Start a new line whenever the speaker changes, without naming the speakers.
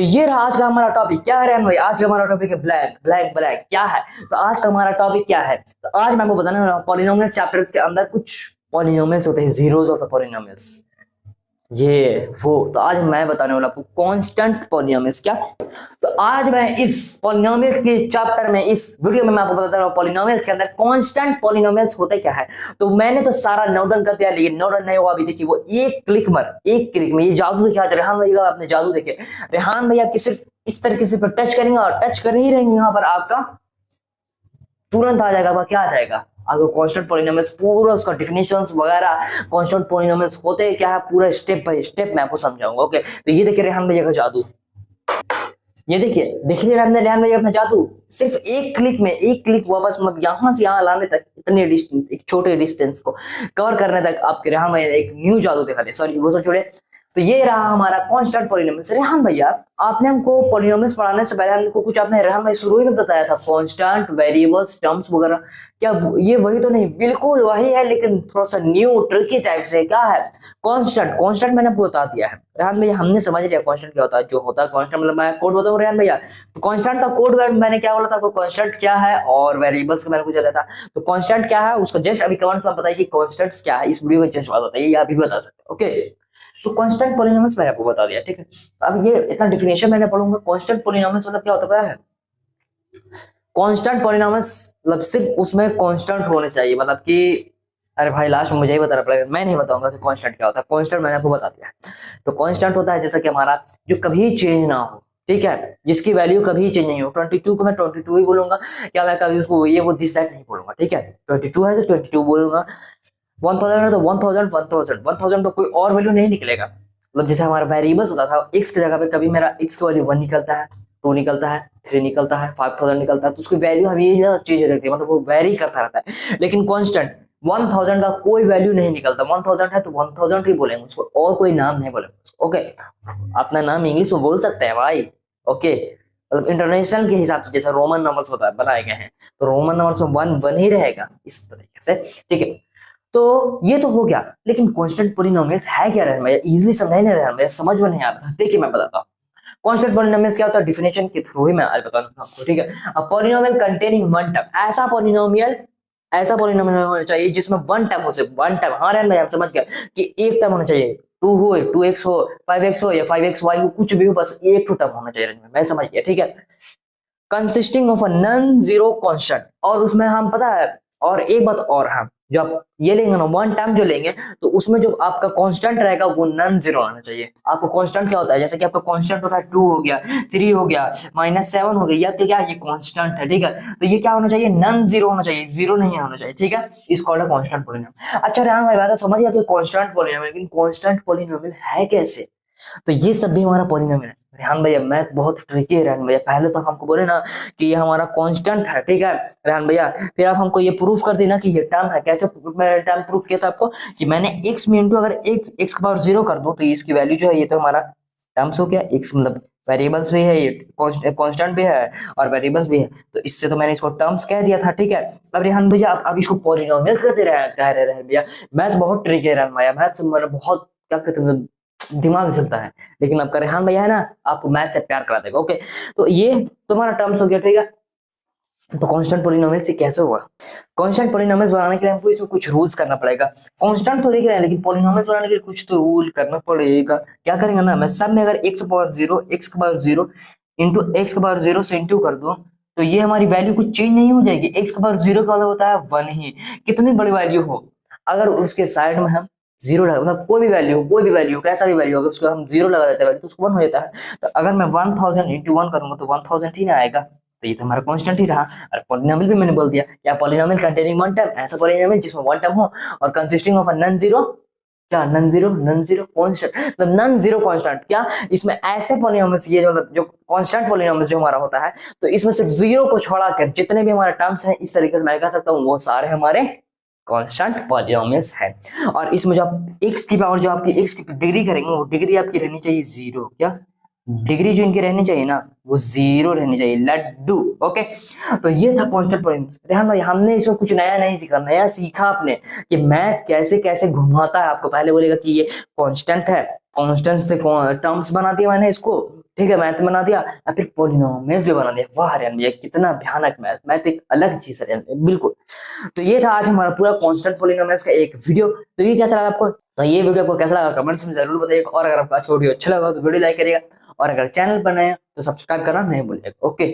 तो ये रहा आज का हमारा टॉपिक। क्या है रेहान भाई? आज का हमारा टॉपिक है ब्लैक ब्लैक ब्लैक। क्या है? तो आज का हमारा टॉपिक क्या है? तो आज मैं आपको बताने वाला हूँ पॉलिनोमियल्स चैप्टर्स के अंदर कुछ पॉलिनोमियल्स होते हैं, जीरोस ऑफ द पॉलिनोमियल्स। ये वो तो आज मैं बताने वाला आपको कांस्टेंट पॉलिनोमियल्स। क्या? तो आज मैं इस पॉलिनोमियल्स के चैप्टर में, इस वीडियो में मैं आपको बताता हूँ पॉलिनोमियल्स के अंदर कांस्टेंट पॉलिनोमियल्स होते क्या है। तो मैंने तो सारा नोट डाउन कर दिया, लेकिन नोट डाउन नहीं होगा। अभी देखिए वो एक क्लिक में ये जादू देखिए। आज रेहान भैया आपने जादू देखे। रेहान भैया आपकी सिर्फ इस तरीके से टच करेंगे और टच कर ही रहेंगे, यहाँ पर आपका तुरंत आ जाएगा। क्या आ जाएगा? आपको कांस्टेंट पॉलिनोमियल्स पूरा उसका डिफिनेशंस वगैरह, कांस्टेंट पॉलिनोमियल्स होते क्या है पूरा स्टेप बाय स्टेप मैं आपको समझाऊंगा। ओके, तो ये देखिए रेहान भैया का जादू। ये देखिए रेहान भैया अपना जादू। सिर्फ एक क्लिक में, एक क्लिक वापस मतलब यहां से यहां लाने तक, इतने डिस्टेंस, एक छोटे डिस्टेंस को कवर करने तक आपके रेहान भैया एक न्यू जादू दिखा दे। सॉरी वो सब छोड़े। तो ये रहा हमारा कांस्टेंट पॉलिनोमियल्स। रेहान भैया आपने हमको पॉलिनोमियल्स पढ़ाने से पहले हमको कुछ आपने रेहान भाई शुरू ही में बताया था, कांस्टेंट वेरिएबल्स टर्म्स वगैरह। क्या ये वही तो नहीं? बिल्कुल वही है, लेकिन थोड़ा सा न्यू ट्रिकी टाइप से। क्या है कांस्टेंट? कांस्टेंट मैंने आपको बता दिया है रेहान भैया, हमने समझ लिया कांस्टेंट क्या होता है। जो होता है कांस्टेंट मतलब मैं कोड बताऊं रेहान भैया। तो कांस्टेंट का कोड वर्ड मैंने क्या बोला था आपको, कांस्टेंट क्या है, और वेरिएबल्स का मैंने कुछ बताया था। तो कांस्टेंट क्या है उसको जस्ट अभी कमेंट्स में बताइए कि कांस्टेंट्स क्या है। इस वीडियो में जस्ट बात बताइए, या अभी बता सकते हैं। ओके, तो कांस्टेंट पॉलिनोमियल्स मैंने आपको बता दिया, ठीक है। अब ये इतना डिफिनेशन मैंने पढ़ूंगा। कांस्टेंट पॉलिनोमियल्स मतलब क्या होता है? कांस्टेंट पॉलिनोमियल्स मतलब सिर्फ उसमें कांस्टेंट होने चाहिए, मतलब कि अरे भाई लास्ट में मुझे ही बताना पड़ेगा, मैं नहीं बताऊंगा कि कांस्टेंट क्या होता है। कांस्टेंट मैंने आपको बता दिया है। तो कांस्टेंट होता है जैसा कि हमारा जो कभी चेंज ना हो, ठीक है, जिसकी वैल्यू कभी चेंज नहीं हो। 22 को मैं 22 ही बोलूंगा, क्या मैं कभी उसको ये वो दिस दैट नहीं बोलूंगा, ठीक है। 22 है तो 22 बोलूंगा, 1000 है तो 1000 1000 1000 तो कोई और वैल्यू नहीं निकलेगा। मतलब जैसे हमारा वेरिएबल्स होता था, एक्स की जगह पे कभी मेरा एक्स की वैल्यू 1 निकलता है, 2 निकलता है, 3 निकलता है, 5000 निकलता है, तो उसकी वैल्यू हमेशा चेंज रहती है, मतलब वो वेरी करता रहता है। लेकिन कांस्टेंट 1000 का कोई वैल्यू नहीं निकलता। 1000 है तो 1000 ही बोलेंगे उसको, और कोई नाम नहीं बोलेंगे उसको। ओके, अपना नाम इंग्लिश में बोल सकते हैं भाई। ओके, मतलब इंटरनेशनल के हिसाब से जैसे रोमन नंबर्स बनाए गए हैं, तो रोमन नंबर्स में 1 1 ही रहेगा इस तरीके से, ठीक है। तो ये तो हो गया, लेकिन कांस्टेंट पॉलिनोमियल्स है क्या रहा है? इजीली समझ नहीं रहा है, समझ में नहीं आ रहा। देखिए मैं बताता हूँ कांस्टेंट पॉलिनोमियल्स क्या होता है, डिफिनेशन के थ्रू ही मैं आज बताऊंगा आपको, ठीक है। A polynomial containing one term, ऐसा पॉलिनोमियल होना चाहिए जिसमें वन टर्म हो, सिर्फ वन टर्म। हाँ रहन भाई आप समझ गए कि एक टर्म होना चाहिए, 2 हो, 2x हो, 5x हो या 5xy हो, कुछ भी हो, बस एक टू टर्म होना चाहिए। मैं समझ गया, ठीक है। Consisting of a non zero constant, और उसमें हम पता है, और एक बात और, हम जब ये लेंगे ना वन टाइम जो लेंगे, तो उसमें जो आपका कांस्टेंट रहेगा वो नॉन जीरो आना चाहिए। आपको कांस्टेंट क्या होता है? जैसे कि आपका कांस्टेंट होता है 2 हो गया, 3 हो गया, -7 हो गया, तो क्या ये कांस्टेंट है, ठीक है। तो ये क्या होना चाहिए? नॉन जीरो होना चाहिए, जीरो नहीं होना चाहिए, ठीक है। इस कॉल्ड है कांस्टेंट पॉलिनोमियल। अच्छा रेहान भाई बात तो समझ गया कि कांस्टेंट पॉलिनोमियल, लेकिन कांस्टेंट पॉलिनोमियल है कैसे? तो ये सब भी हमारा पॉलिनोमियल है रेहान भैया। मैथ बहुत ट्रिकी है रेहान भैया। पहले तो हमको बोले ना कि ये हमारा कांस्टेंट है, ठीक है रेहान भैया, फिर आप हमको ये प्रूफ कर देना कि ये टर्म है। कैसे मैंने टर्म प्रूफ किया था आपको कि मैंने x में इंटू अगर एक x की पावर 0 कर दूं तो इसकी वैल्यू जो है, ये तो हमारा टर्म्स हो गया। x मतलब वेरिएबल्स भी है, ये कांस्टेंट भी है और वेरिएबल्स भी है, तो इससे तो मैंने इसको टर्म्स कह दिया था, ठीक है। अब रेहान भैया आप इसको पॉलिनोमियल्स कैसे कह रहे हैं भैया? मैथ बहुत ट्रिकी है रेहान भैया, मैथ से मेरा बहुत क्या कहते हैं दिमाग चलता है। लेकिन आपका रेहान भैया है ना, आपको मैथ से प्यार करा देगा। ओके, तो ये तुम्हारा टर्म्स हो गया, ठीक है। तो कांस्टेंट पॉलिनोमियल से कैसे हुआ? कांस्टेंट पॉलिनोमियल्स बनाने के लिए हमको इसमें कुछ रूल्स करना पड़ेगा। कांस्टेंट तो लिख रहे हैं, लेकिन पॉलिनोमियल्स बनाने के लिए कुछ तो रूल करना पड़ेगा। क्या करेंगे ना, मैं सब में अगर x power 0 into x power 0 से इंटू कर दूं, तो ये हमारी वैल्यू कुछ चेंज नहीं हो जाएगी। x पावर 0 का मतलब होता है 1 ही, कितनी बड़ी वैल्यू हो, अगर उसके साइड में हम जीरो लगा, मतलब कोई भी वैल्यू कैसा भी वैल्यू, अगर उसको हम जीरो लगा देते हैं वैल्यू, तो उसको 1 हो जाता है। तो अगर मैं 1000 इंटू 1 करूंगा तो 1000 ही ना आएगा, तो ये तो हमारा कांस्टेंट ही रहा। और पॉलिनोमियल भी मैंने बोल दिया, या पॉलिनोमियल कंटेनिंग वन टर्म, ऐसा पॉलिनोमियल जिसमें वन टर्म हो और consisting of a non zero, क्या नॉन जीरो कांस्टेंट, मतलब नॉन जीरो कांस्टेंट। क्या इसमें ऐसे पॉलिनोमियल्स, ये जो कांस्टेंट पॉलिनोमियल्स जो हमारा होता है, तो इसमें सिर्फ जीरो को छोड़ा कर जितने भी हमारे टर्म्स हैं, इस तरीके से मैं कह सकता हूँ वो सारे हमारे कांस्टेंट पॉलिनोमियल्स है। और इसमें जो आप x की पावर, जो आपकी x की डिग्री करेंगे, वो डिग्री आपकी रहनी चाहिए जीरो, क्या डिग्री जो इनकी रहनी चाहिए ना वो 0 रहनी चाहिए, लड्डू। ओके, तो ये था कांस्टेंट पॉइंट्स। रेहान भाई हमने इसमें कुछ नया नहीं सीखा, नया सीखा आपने कि मैथ कैसे कैसे घुमाता है आपको। पहले बोलेगा कि ये कांस्टेंट है, कांस्टेंट से टर्म्स बना दिया मैंने इसको, ठीक है, मैथ बना दिया, या फिर पॉलिनोमियल्स भी बना दिया। वाह रेहान भैया कितना भयानक मैथ, मैथ एक अलग चीज है रेहान भैया, बिल्कुल। तो ये था आज हमारा पूरा कांस्टेंट पॉलिनोमियल्स का एक वीडियो। तो ये कैसा लगा आपको, तो ये वीडियो आपको कैसा लगा कमेंट्स में जरूर बताइएगा, और अगर आपको आज वीडियो अच्छा लगा तो वीडियो लाइक करिएगा, और अगर चैनल पर नए हैं तो सब्सक्राइब करना नहीं भूलिएगा। ओके।